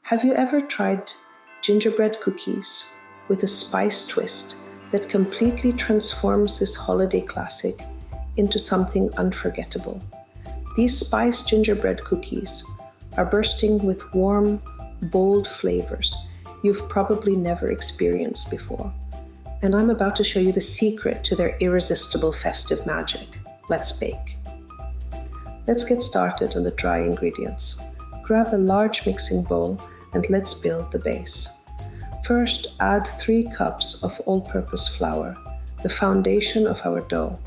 Have you ever tried gingerbread cookies with a spice twist that completely transforms this holiday classic into something unforgettable? These spiced gingerbread cookies are bursting with warm, bold flavors you've probably never experienced before. And I'm about to show you the secret to their irresistible festive magic. Let's bake. Let's get started on the dry ingredients. Grab a large mixing bowl and let's build the base. First, add 3 cups of all-purpose flour, the foundation of our dough.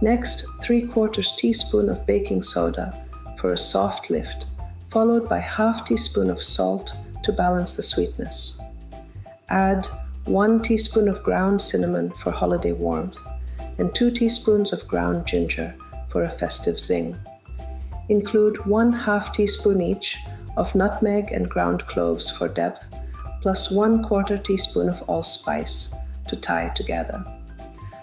Next, 3/4 teaspoon of baking soda for a soft lift, followed by ½ teaspoon of salt to balance the sweetness. Add 1 teaspoon of ground cinnamon for holiday warmth, and 2 teaspoons of ground ginger for a festive zing. Include 1/2 teaspoon each of nutmeg and ground cloves for depth, plus 1/4 teaspoon of allspice to tie together.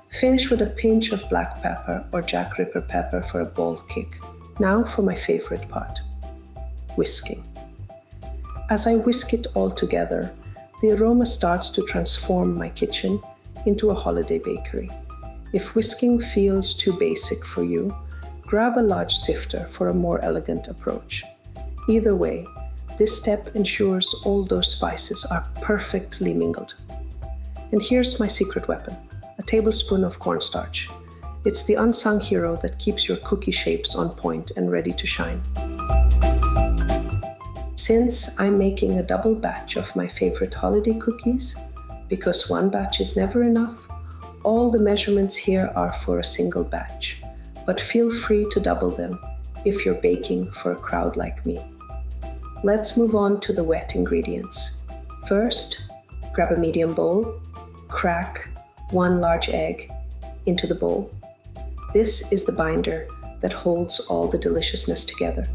Finish with a pinch of black pepper or Jack Ripper pepper for a bold kick. Now for my favorite part, whisking. As I whisk it all together, the aroma starts to transform my kitchen into a holiday bakery. If whisking feels too basic for you, grab a large sifter for a more elegant approach. Either way, this step ensures all those spices are perfectly mingled. And here's my secret weapon, a tablespoon of cornstarch. It's the unsung hero that keeps your cookie shapes on point and ready to shine. Since I'm making a double batch of my favorite holiday cookies, because one batch is never enough, all the measurements here are for a single batch, but feel free to double them if you're baking for a crowd like me. Let's move on to the wet ingredients. First, grab a medium bowl, crack 1 large egg into the bowl. This is the binder that holds all the deliciousness together.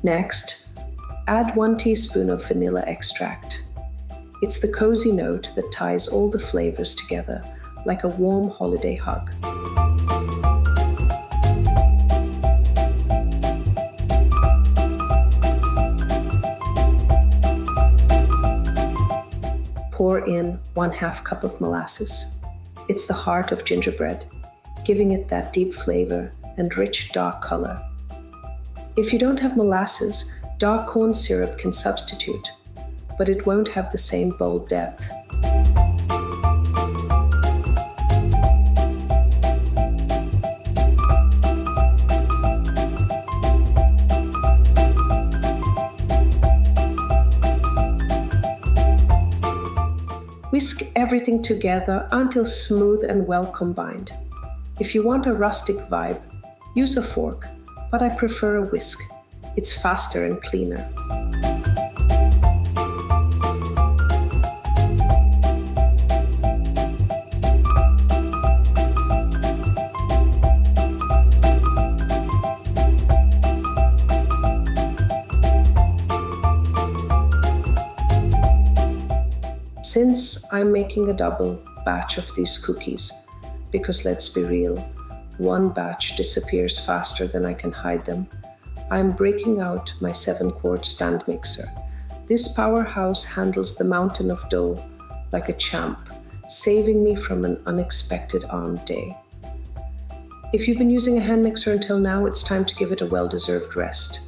Next, add 1 teaspoon of vanilla extract. It's the cozy note that ties all the flavors together like a warm holiday hug. Pour in 1/2 cup of molasses. It's the heart of gingerbread, giving it that deep flavor and rich dark color. If you don't have molasses, dark corn syrup can substitute, but it won't have the same bold depth. Whisk everything together until smooth and well combined. If you want a rustic vibe, use a fork, but I prefer a whisk. It's faster and cleaner. Since I'm making a double batch of these cookies, because let's be real, one batch disappears faster than I can hide them, I'm breaking out my 7-quart stand mixer. This powerhouse handles the mountain of dough like a champ, saving me from an unexpected armed day. If you've been using a hand mixer until now, it's time to give it a well-deserved rest.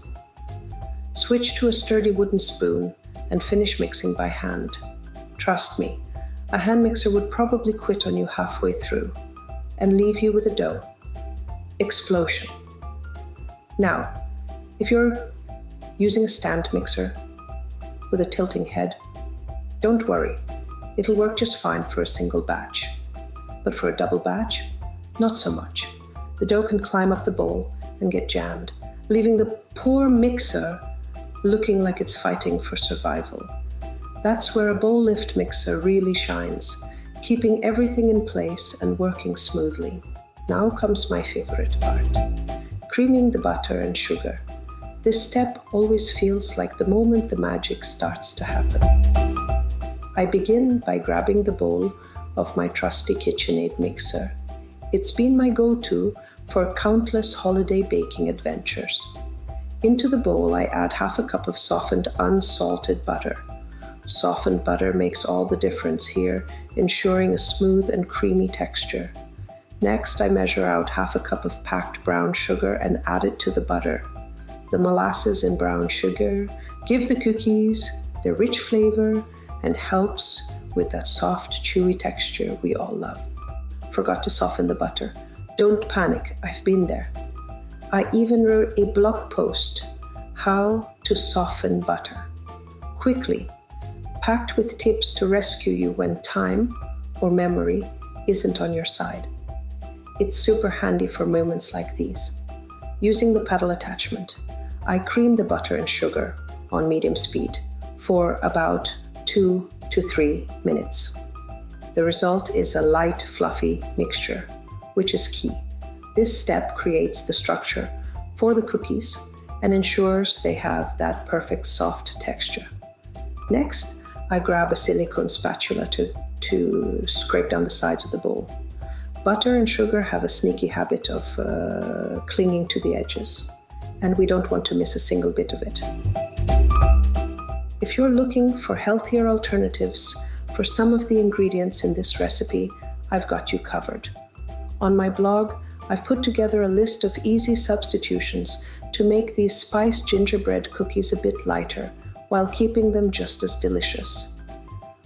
Switch to a sturdy wooden spoon and finish mixing by hand. Trust me, a hand mixer would probably quit on you halfway through and leave you with a dough explosion. Now, if you're using a stand mixer with a tilting head, don't worry, it'll work just fine for a single batch. But for a double batch, not so much. The dough can climb up the bowl and get jammed, leaving the poor mixer looking like it's fighting for survival. That's where a bowl lift mixer really shines, keeping everything in place and working smoothly. Now comes my favorite part. Creaming the butter and sugar. This step always feels like the moment the magic starts to happen. I begin by grabbing the bowl of my trusty KitchenAid mixer. It's been my go-to for countless holiday baking adventures. Into the bowl, I add half a cup of softened unsalted butter. Softened butter makes all the difference here, ensuring a smooth and creamy texture. Next, I measure out half a cup of packed brown sugar and add it to the butter. The molasses in brown sugar give the cookies their rich flavor and helps with that soft, chewy texture we all love. Forgot to soften the butter. Don't panic, I've been there. I even wrote a blog post, How to Soften Butter. Quickly, packed with tips to rescue you when time or memory isn't on your side. It's super handy for moments like these. Using the paddle attachment, I cream the butter and sugar on medium speed for about 2 to 3 minutes. The result is a light, fluffy mixture, which is key. This step creates the structure for the cookies and ensures they have that perfect soft texture. Next, I grab a silicone spatula to scrape down the sides of the bowl. Butter and sugar have a sneaky habit of clinging to the edges, and we don't want to miss a single bit of it. If you're looking for healthier alternatives for some of the ingredients in this recipe, I've got you covered. On my blog, I've put together a list of easy substitutions to make these spiced gingerbread cookies a bit lighter while keeping them just as delicious.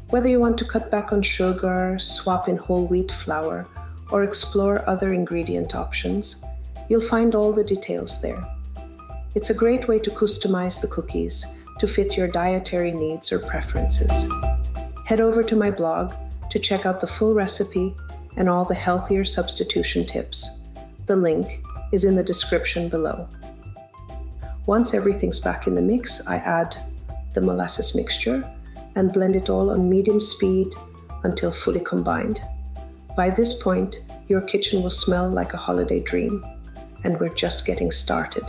Whether you want to cut back on sugar, swap in whole wheat flour, or explore other ingredient options, you'll find all the details there. It's a great way to customize the cookies to fit your dietary needs or preferences. Head over to my blog to check out the full recipe and all the healthier substitution tips. The link is in the description below. Once everything's back in the mix, I add the molasses mixture and blend it all on medium speed until fully combined. By this point, your kitchen will smell like a holiday dream, and we're just getting started.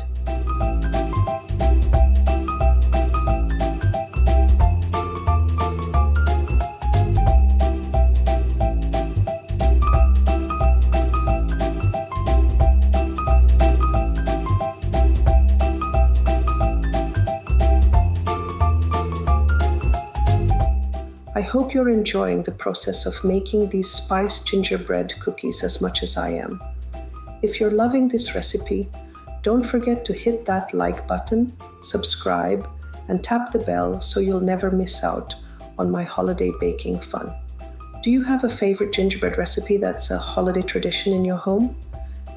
I hope you're enjoying the process of making these spiced gingerbread cookies as much as I am. If you're loving this recipe, don't forget to hit that like button, subscribe, and tap the bell so you'll never miss out on my holiday baking fun. Do you have a favorite gingerbread recipe that's a holiday tradition in your home?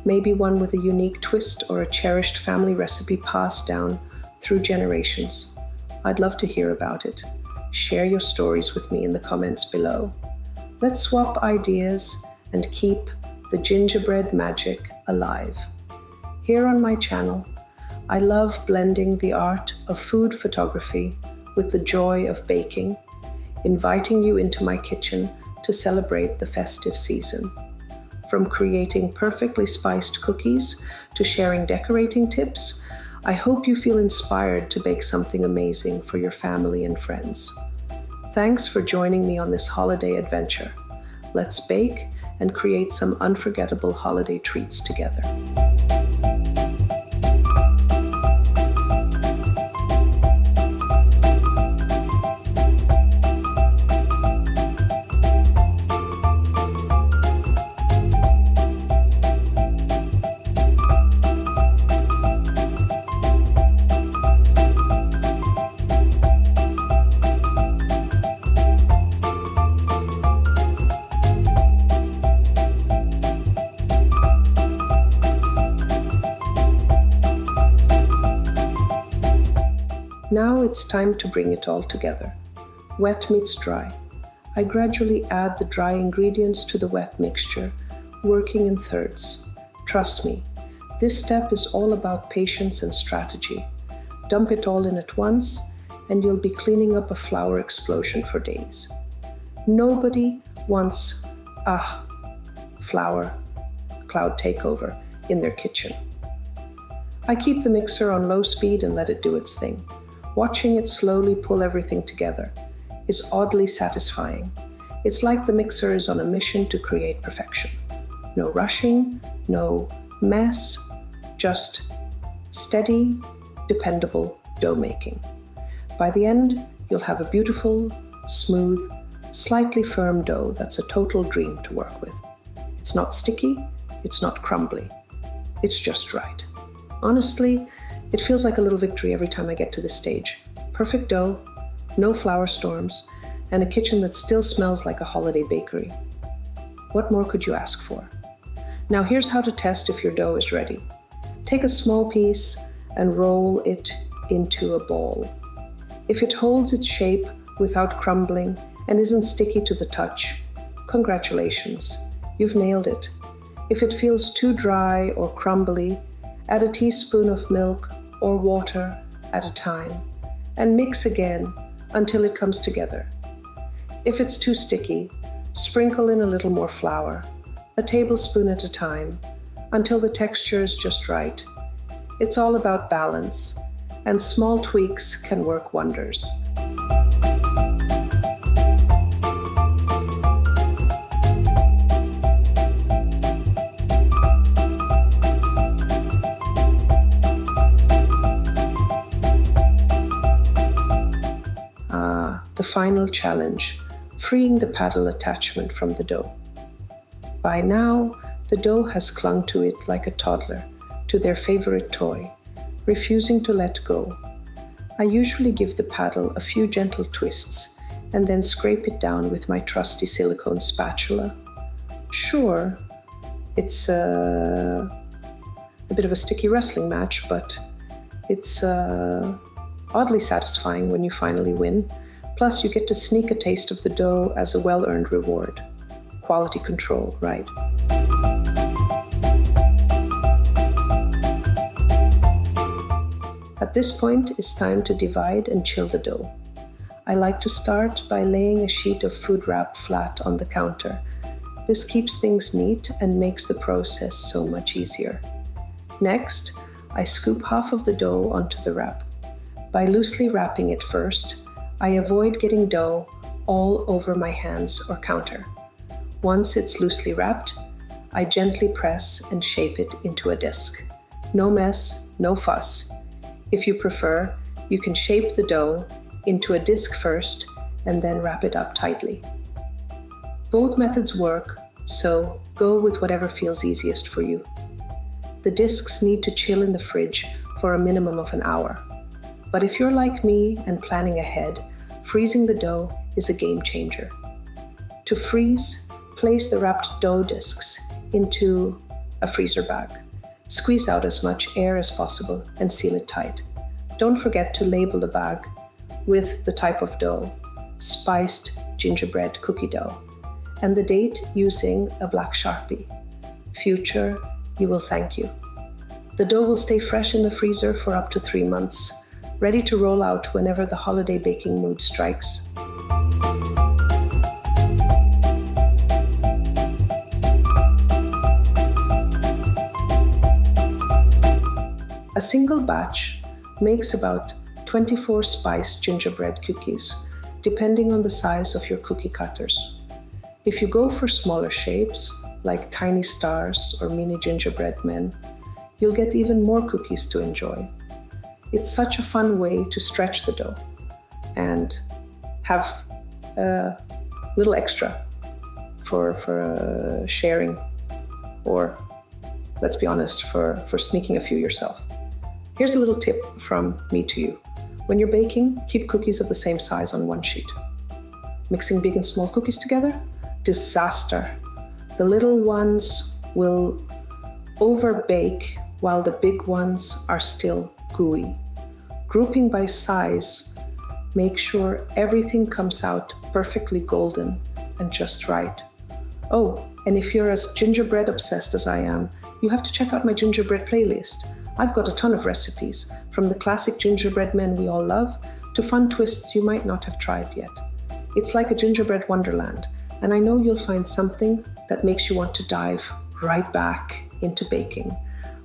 Maybe one with a unique twist or a cherished family recipe passed down through generations. I'd love to hear about it. Share your stories with me in the comments below. Let's swap ideas and keep the gingerbread magic alive. Here on my channel, I love blending the art of food photography with the joy of baking, inviting you into my kitchen to celebrate the festive season. From creating perfectly spiced cookies to sharing decorating tips, I hope you feel inspired to bake something amazing for your family and friends. Thanks for joining me on this holiday adventure. Let's bake and create some unforgettable holiday treats together. Now it's time to bring it all together. Wet meets dry. I gradually add the dry ingredients to the wet mixture, working in thirds. Trust me, this step is all about patience and strategy. Dump it all in at once, and you'll be cleaning up a flour explosion for days. Nobody wants, flour cloud takeover in their kitchen. I keep the mixer on low speed and let it do its thing. Watching it slowly pull everything together is oddly satisfying. It's like the mixer is on a mission to create perfection. No rushing, no mess, just steady, dependable dough making. By the end, you'll have a beautiful, smooth, slightly firm dough that's a total dream to work with. It's not sticky, it's not crumbly. It's just right. Honestly, it feels like a little victory every time I get to this stage. Perfect dough, no flour storms, and a kitchen that still smells like a holiday bakery. What more could you ask for? Now here's how to test if your dough is ready. Take a small piece and roll it into a ball. If it holds its shape without crumbling and isn't sticky to the touch, congratulations, you've nailed it. If it feels too dry or crumbly, add a teaspoon of milk or water at a time and mix again until it comes together. If it's too sticky, sprinkle in a little more flour, a tablespoon at a time, until the texture is just right. It's all about balance, and small tweaks can work wonders. The final challenge, freeing the paddle attachment from the dough. By now, the dough has clung to it like a toddler to their favorite toy, refusing to let go. I usually give the paddle a few gentle twists and then scrape it down with my trusty silicone spatula. Sure, it's a bit of a sticky wrestling match, but it's oddly satisfying when you finally win. Plus, you get to sneak a taste of the dough as a well-earned reward. Quality control, right? At this point, it's time to divide and chill the dough. I like to start by laying a sheet of food wrap flat on the counter. This keeps things neat and makes the process so much easier. Next, I scoop half of the dough onto the wrap. By loosely wrapping it first, I avoid getting dough all over my hands or counter. Once it's loosely wrapped, I gently press and shape it into a disc. No mess, no fuss. If you prefer, you can shape the dough into a disc first and then wrap it up tightly. Both methods work, so go with whatever feels easiest for you. The discs need to chill in the fridge for a minimum of an hour. But if you're like me and planning ahead, freezing the dough is a game changer. To freeze, place the wrapped dough discs into a freezer bag. Squeeze out as much air as possible and seal it tight. Don't forget to label the bag with the type of dough, spiced gingerbread cookie dough, and the date using a black Sharpie. Future, you will thank you. The dough will stay fresh in the freezer for up to 3 months, ready to roll out whenever the holiday baking mood strikes. A single batch makes about 24 spiced gingerbread cookies, depending on the size of your cookie cutters. If you go for smaller shapes, like tiny stars or mini gingerbread men, you'll get even more cookies to enjoy. It's such a fun way to stretch the dough and have a little extra for sharing, or let's be honest, for sneaking a few yourself. Here's a little tip from me to you. When you're baking, keep cookies of the same size on one sheet. Mixing big and small cookies together? Disaster. The little ones will overbake while the big ones are still gooey. Grouping by size, make sure everything comes out perfectly golden and just right. Oh, and if you're as gingerbread obsessed as I am, you have to check out my gingerbread playlist. I've got a ton of recipes, from the classic gingerbread men we all love to fun twists you might not have tried yet. It's like a gingerbread wonderland, and I know you'll find something that makes you want to dive right back into baking.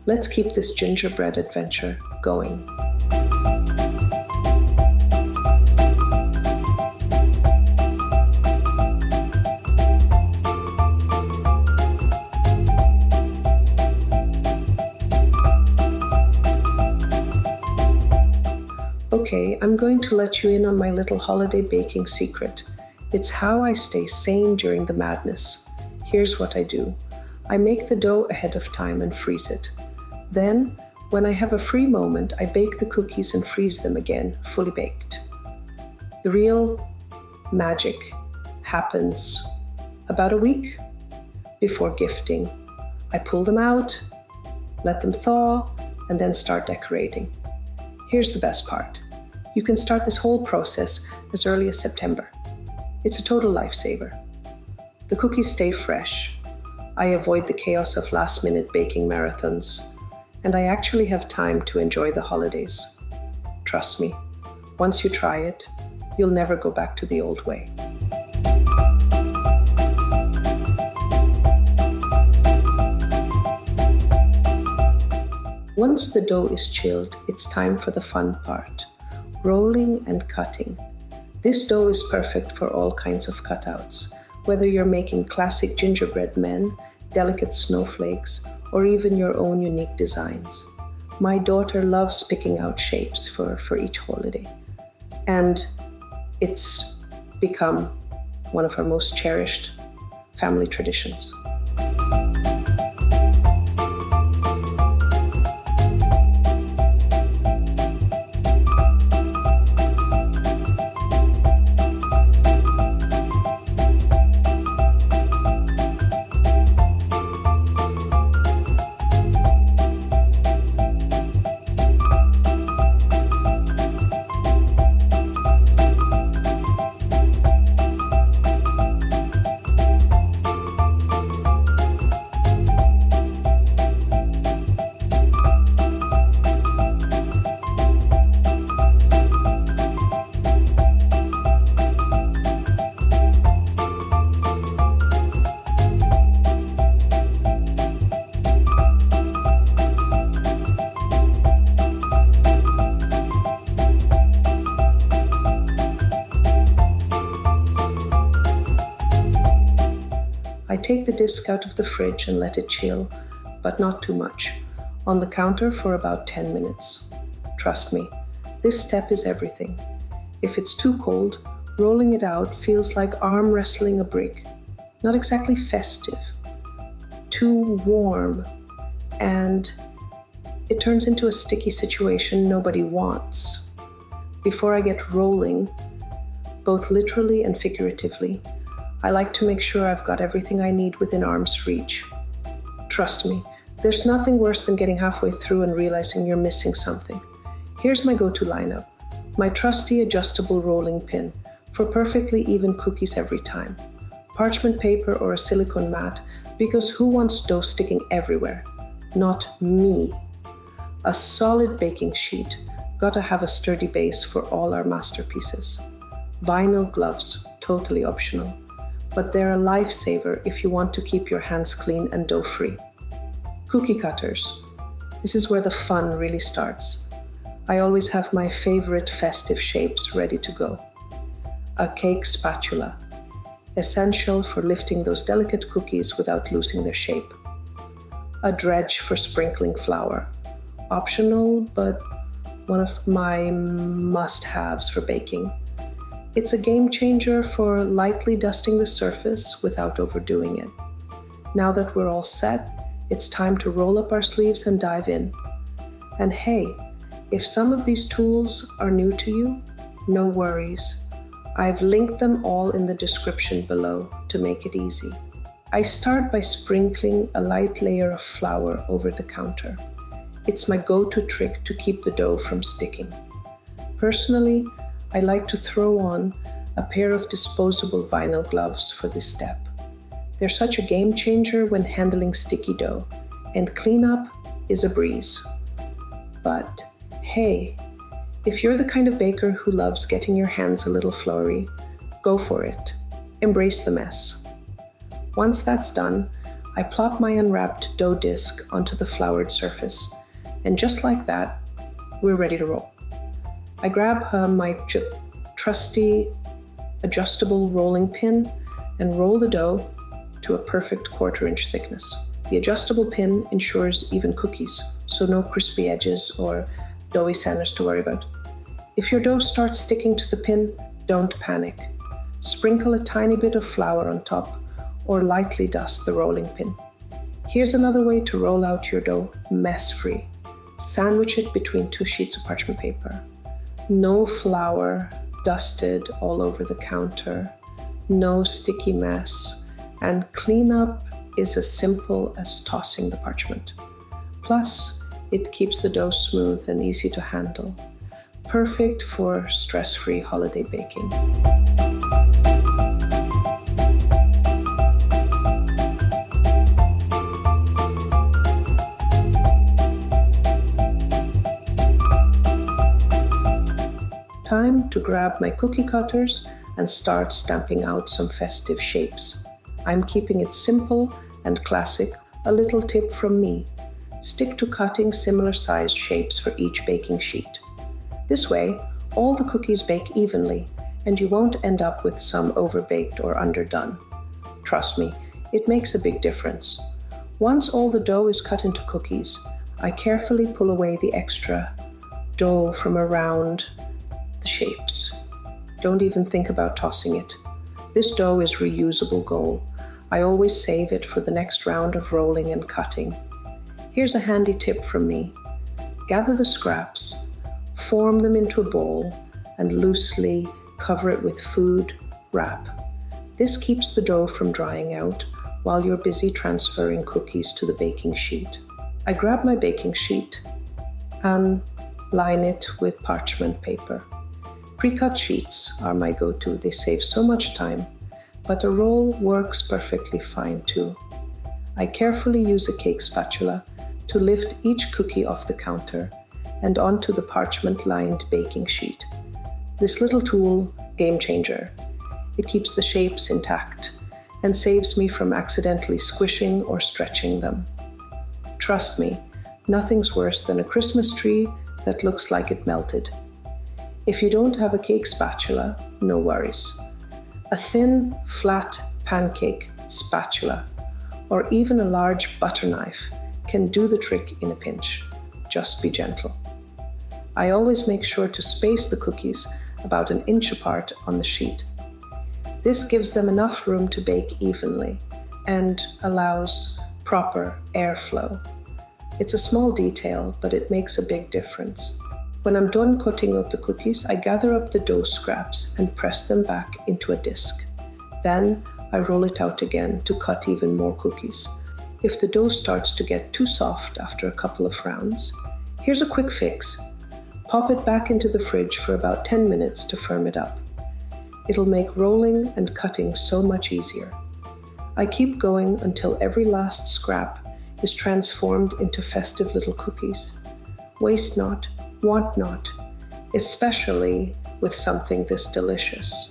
Let's keep this gingerbread adventure going. Okay, I'm going to let you in on my little holiday baking secret. It's how I stay sane during the madness. Here's what I do. I make the dough ahead of time and freeze it. Then, when I have a free moment, I bake the cookies and freeze them again, fully baked. The real magic happens about a week before gifting. I pull them out, let them thaw, and then start decorating. Here's the best part. You can start this whole process as early as September. It's a total lifesaver. The cookies stay fresh. I avoid the chaos of last-minute baking marathons, and I actually have time to enjoy the holidays. Trust me, once you try it, you'll never go back to the old way. Once the dough is chilled, it's time for the fun part, rolling and cutting. This dough is perfect for all kinds of cutouts, whether you're making classic gingerbread men, delicate snowflakes, or even your own unique designs. My daughter loves picking out shapes for each holiday, and it's become one of our most cherished family traditions. I take the disc out of the fridge and let it chill, but not too much, on the counter for about 10 minutes. Trust me, this step is everything. If it's too cold, rolling it out feels like arm wrestling a brick. Not exactly festive. Too warm, and it turns into a sticky situation nobody wants. Before I get rolling, both literally and figuratively, I like to make sure I've got everything I need within arm's reach. Trust me, there's nothing worse than getting halfway through and realizing you're missing something. Here's my go-to lineup. My trusty adjustable rolling pin for perfectly even cookies every time. Parchment paper or a silicone mat, because who wants dough sticking everywhere? Not me. A solid baking sheet. Gotta have a sturdy base for all our masterpieces. Vinyl gloves, totally optional, but they're a lifesaver if you want to keep your hands clean and dough-free. Cookie cutters. This is where the fun really starts. I always have my favorite festive shapes ready to go. A cake spatula, essential for lifting those delicate cookies without losing their shape. A dredge for sprinkling flour, optional, but one of my must-haves for baking. It's a game changer for lightly dusting the surface without overdoing it. Now that we're all set, it's time to roll up our sleeves and dive in. And hey, if some of these tools are new to you, no worries. I've linked them all in the description below to make it easy. I start by sprinkling a light layer of flour over the counter. It's my go-to trick to keep the dough from sticking. Personally, I like to throw on a pair of disposable vinyl gloves for this step. They're such a game changer when handling sticky dough, and cleanup is a breeze. But hey, if you're the kind of baker who loves getting your hands a little floury, go for it. Embrace the mess. Once that's done, I plop my unwrapped dough disc onto the floured surface, and just like that, we're ready to roll. I grab my trusty adjustable rolling pin and roll the dough to a perfect 1/4 inch thickness. The adjustable pin ensures even cookies, so no crispy edges or doughy centers to worry about. If your dough starts sticking to the pin, don't panic. Sprinkle a tiny bit of flour on top or lightly dust the rolling pin. Here's another way to roll out your dough mess-free. Sandwich it between 2 sheets of parchment paper. No flour dusted all over the counter, no sticky mess, and cleanup is as simple as tossing the parchment. Plus, it keeps the dough smooth and easy to handle. Perfect for stress-free holiday baking. Time to grab my cookie cutters and start stamping out some festive shapes. I'm keeping it simple and classic. A little tip from me: stick to cutting similar sized shapes for each baking sheet. This way, all the cookies bake evenly and you won't end up with some overbaked or underdone. Trust me, it makes a big difference. Once all the dough is cut into cookies, I carefully pull away the extra dough from around the shapes. Don't even think about tossing it. This dough is reusable gold. I always save it for the next round of rolling and cutting. Here's a handy tip from me. Gather the scraps, form them into a ball, and loosely cover it with food wrap. This keeps the dough from drying out while you're busy transferring cookies to the baking sheet. I grab my baking sheet and line it with parchment paper. Pre-cut sheets are my go-to. They save so much time, but a roll works perfectly fine too. I carefully use a cake spatula to lift each cookie off the counter and onto the parchment-lined baking sheet. This little tool, game changer. It keeps the shapes intact and saves me from accidentally squishing or stretching them. Trust me, nothing's worse than a Christmas tree that looks like it melted. If you don't have a cake spatula, no worries. A thin, flat pancake spatula or even a large butter knife can do the trick in a pinch. Just be gentle. I always make sure to space the cookies about 1 inch apart on the sheet. This gives them enough room to bake evenly and allows proper airflow. It's a small detail, but it makes a big difference. When I'm done cutting out the cookies, I gather up the dough scraps and press them back into a disc. Then I roll it out again to cut even more cookies. If the dough starts to get too soft after a couple of rounds, here's a quick fix. Pop it back into the fridge for about 10 minutes to firm it up. It'll make rolling and cutting so much easier. I keep going until every last scrap is transformed into festive little cookies. Waste not, want not, especially with something this delicious.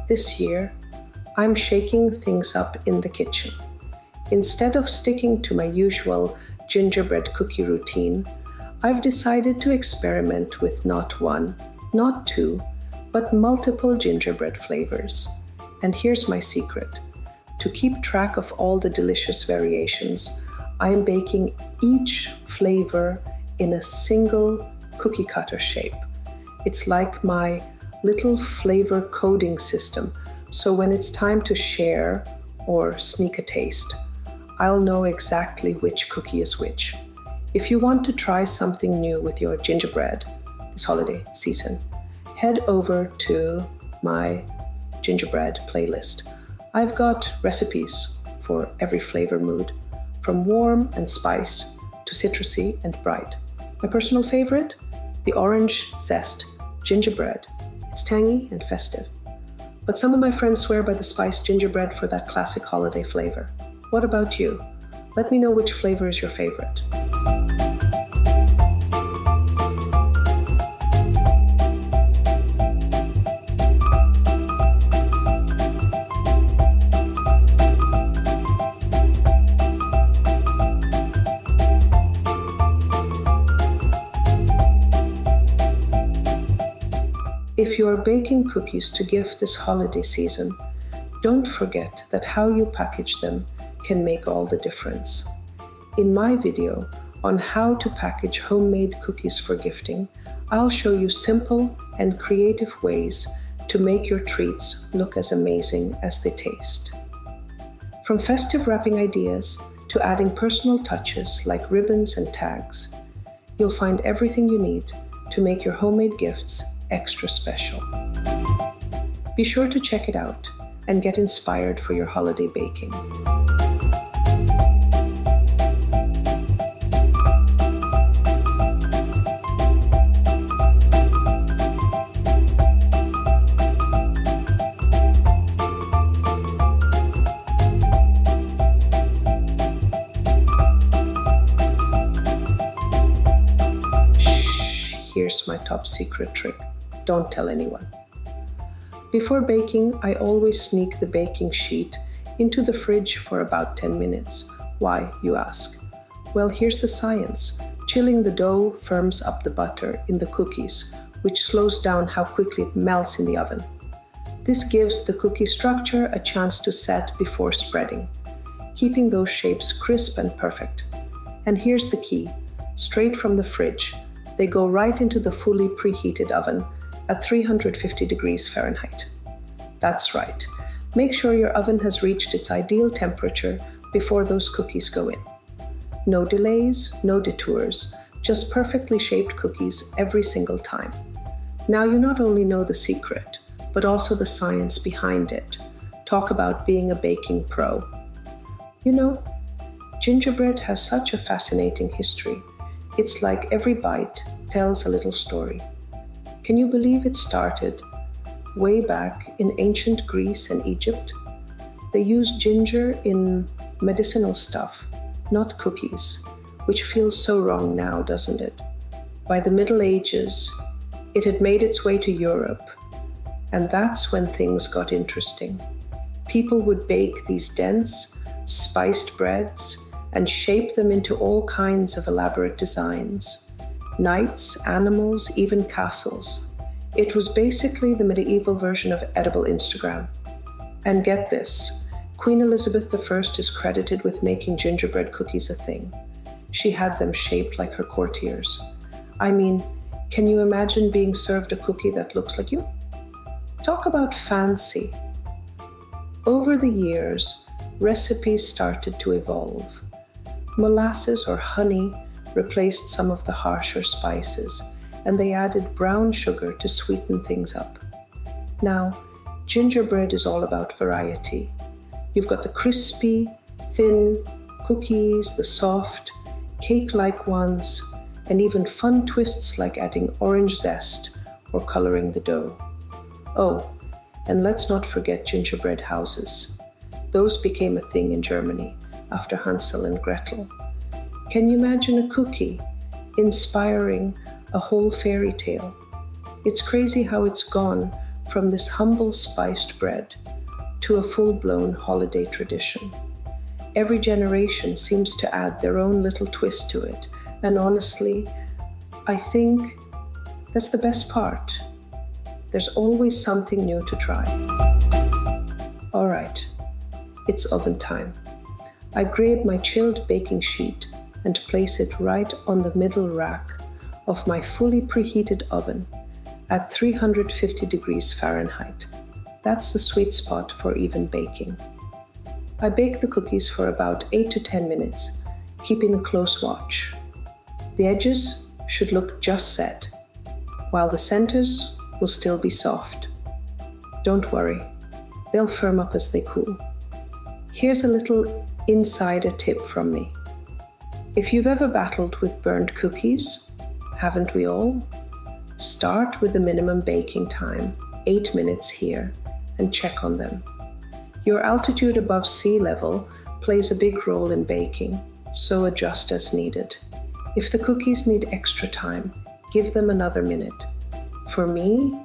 This year, I'm shaking things up in the kitchen. Instead of sticking to my usual gingerbread cookie routine, I've decided to experiment with not 1, not 2, but multiple gingerbread flavors. And here's my secret. To keep track of all the delicious variations, I'm baking each flavor in a single cookie cutter shape. It's like my little flavor coding system, so when it's time to share or sneak a taste, I'll know exactly which cookie is which. If you want to try something new with your gingerbread this holiday season, head over to my gingerbread playlist. I've got recipes for every flavor mood, from warm and spice to citrusy and bright. My personal favorite, the orange zest gingerbread. It's tangy and festive. But some of my friends swear by the spiced gingerbread for that classic holiday flavor. What about you? Let me know which flavor is your favorite. If you are baking cookies to gift this holiday season, don't forget that how you package them can make all the difference. In my video on how to package homemade cookies for gifting, I'll show you simple and creative ways to make your treats look as amazing as they taste. From festive wrapping ideas to adding personal touches like ribbons and tags, you'll find everything you need to make your homemade gifts extra special. Be sure to check it out and get inspired for your holiday baking. Here's my top secret trick. Don't tell anyone. Before baking, I always sneak the baking sheet into the fridge for about 10 minutes. Why, you ask? Well, here's the science. Chilling the dough firms up the butter in the cookies, which slows down how quickly it melts in the oven. This gives the cookie structure a chance to set before spreading, keeping those shapes crisp and perfect. And here's the key. Straight from the fridge, they go right into the fully preheated oven at 350 degrees Fahrenheit. That's right. Make sure your oven has reached its ideal temperature before those cookies go in. No delays, no detours, just perfectly shaped cookies every single time. Now you not only know the secret, but also the science behind it. Talk about being a baking pro. You know, gingerbread has such a fascinating history. It's like every bite tells a little story. Can you believe it started way back in ancient Greece and Egypt? They used ginger in medicinal stuff, not cookies, which feels so wrong now, doesn't it? By the Middle Ages, it had made its way to Europe, and that's when things got interesting. People would bake these dense, spiced breads and shape them into all kinds of elaborate designs. Knights, animals, even castles. It was basically the medieval version of edible Instagram. And get this, Queen Elizabeth I is credited with making gingerbread cookies a thing. She had them shaped like her courtiers. I mean, can you imagine being served a cookie that looks like you? Talk about fancy. Over the years, recipes started to evolve. Molasses or honey replaced some of the harsher spices, and they added brown sugar to sweeten things up. Now, gingerbread is all about variety. You've got the crispy, thin cookies, the soft, cake-like ones, and even fun twists like adding orange zest or coloring the dough. Oh, and let's not forget gingerbread houses. Those became a thing in Germany after Hansel and Gretel. Can you imagine a cookie inspiring a whole fairy tale? It's crazy how it's gone from this humble spiced bread to a full-blown holiday tradition. Every generation seems to add their own little twist to it, and honestly, I think that's the best part. There's always something new to try. All right, it's oven time. I grab my chilled baking sheet and place it right on the middle rack of my fully preheated oven at 350 degrees Fahrenheit. That's the sweet spot for even baking. I bake the cookies for about 8 to 10 minutes, keeping a close watch. The edges should look just set, while the centers will still be soft. Don't worry, they'll firm up as they cool. Here's a little insider tip from me. If you've ever battled with burnt cookies, haven't we all? Start with the minimum baking time, 8 minutes here, and check on them. Your altitude above sea level plays a big role in baking, so adjust as needed. If the cookies need extra time, give them another minute. For me,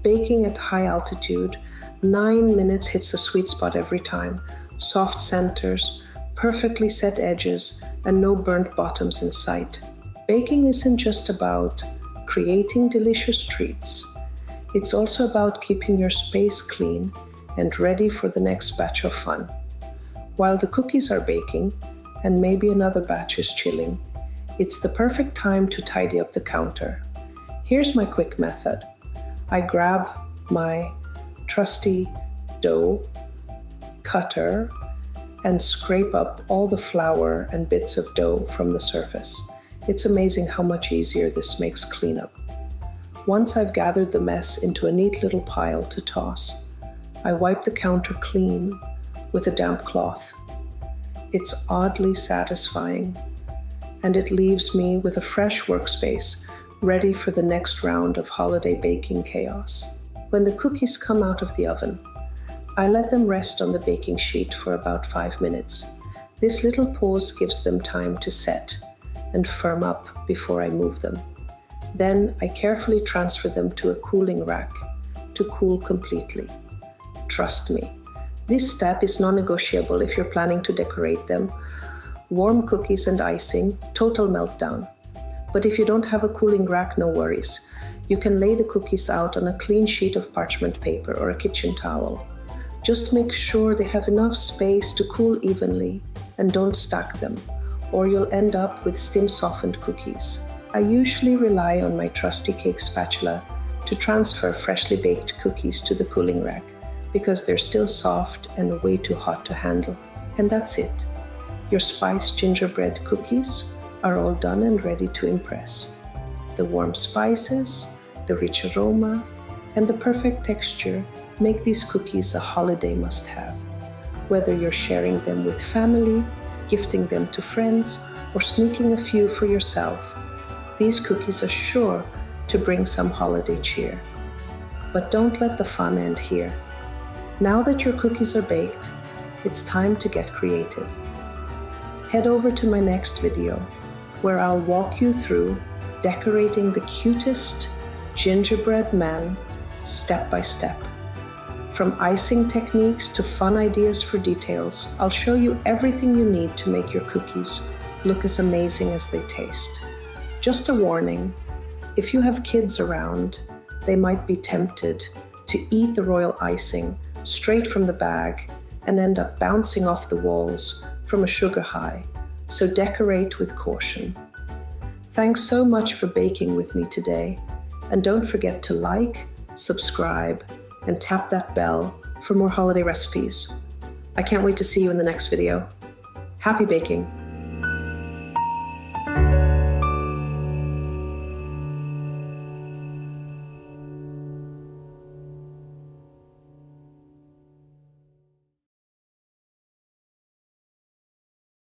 baking at high altitude, 9 minutes hits the sweet spot every time. Soft centers, perfectly set edges, and no burnt bottoms in sight. Baking isn't just about creating delicious treats. It's also about keeping your space clean and ready for the next batch of fun. While the cookies are baking, and maybe another batch is chilling, it's the perfect time to tidy up the counter. Here's my quick method. I grab my trusty dough cutter and scrape up all the flour and bits of dough from the surface. It's amazing how much easier this makes cleanup. Once I've gathered the mess into a neat little pile to toss, I wipe the counter clean with a damp cloth. It's oddly satisfying, and it leaves me with a fresh workspace ready for the next round of holiday baking chaos. When the cookies come out of the oven, I let them rest on the baking sheet for about 5 minutes. This little pause gives them time to set and firm up before I move them. Then I carefully transfer them to a cooling rack to cool completely. Trust me, this step is non-negotiable if you're planning to decorate them. Warm cookies and icing, total meltdown. But if you don't have a cooling rack, no worries. You can lay the cookies out on a clean sheet of parchment paper or a kitchen towel. Just make sure they have enough space to cool evenly and don't stack them, or you'll end up with steam-softened cookies. I usually rely on my trusty cake spatula to transfer freshly baked cookies to the cooling rack because they're still soft and way too hot to handle. And that's it. Your spiced gingerbread cookies are all done and ready to impress. The warm spices, the rich aroma, and the perfect texture make these cookies a holiday must-have. Whether you're sharing them with family, gifting them to friends, or sneaking a few for yourself, these cookies are sure to bring some holiday cheer. But don't let the fun end here. Now that your cookies are baked, it's time to get creative. Head over to my next video, where I'll walk you through decorating the cutest gingerbread man step by step. From icing techniques to fun ideas for details, I'll show you everything you need to make your cookies look as amazing as they taste. Just a warning, if you have kids around, they might be tempted to eat the royal icing straight from the bag and end up bouncing off the walls from a sugar high, so decorate with caution. Thanks so much for baking with me today, and don't forget to like, subscribe, and tap that bell for more holiday recipes. I can't wait to see you in the next video. Happy baking!